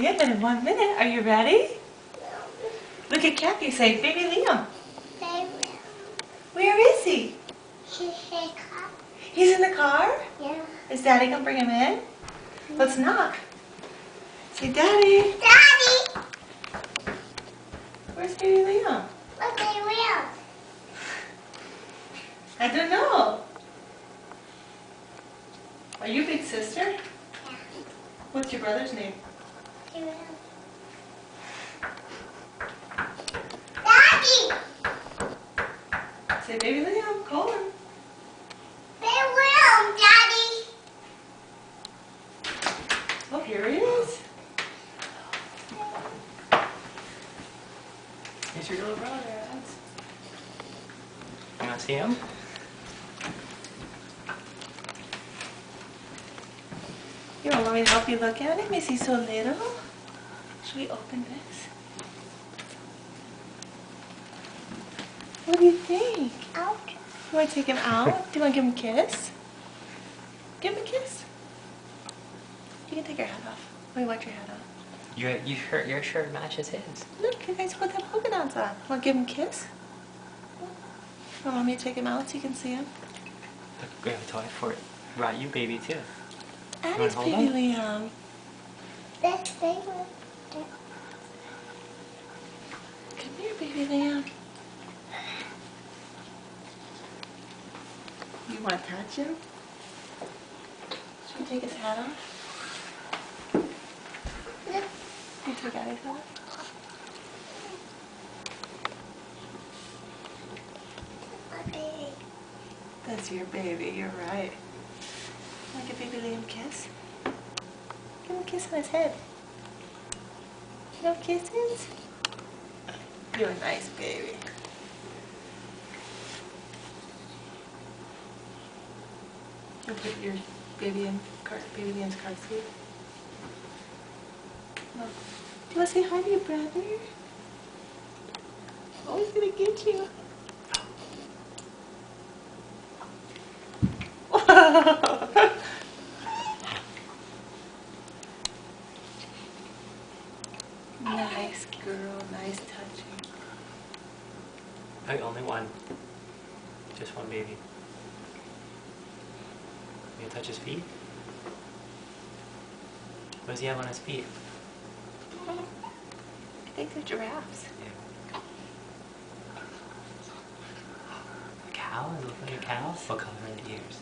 Liam in 1 minute. Are you ready? Look at Kathy. Say, baby Liam. Where is he? He's in the car? Yeah. Is Daddy gonna bring him in? Let's knock. Say, Daddy. Daddy! Where's baby Liam? Where's baby Liam? I don't know. Are you big sister? Yeah. What's your brother's name? Daddy! Say, baby Liam, call him. Baby Liam, Daddy! Oh, here he is. Here's your little brother. You want to see him? You want me to help you look at him? Is he so little? Should we open this? What do you think? Out. You want to take him out? Do you want to give him a kiss? Give him a kiss. You can take your hat off. Let me wipe your hat off. Your shirt matches his. Look, you guys put that polka dots on. Want to give him a kiss? Want me to take him out so you can see him? Look, we have a toy for it. Brought you baby too. And wanna it's hold baby him? Liam. That's baby. Come here, baby Liam. You want to touch him? Should we take his hat off? You take Daddy's hat off? My baby. That's your baby, you're right. Want to give baby Liam a kiss? Give him a kiss on his head. No kisses? You're a nice baby. You put your baby in baby Liam's car seat. No. Do you want to say hi to your brother? Oh, he's gonna get you. Nice girl, nice touching. Hey, only one. Just one baby. You gonna touch his feet? What does he have on his feet? I think they're giraffes. Yeah. A cow? Does it look like a cow? What color are the ears?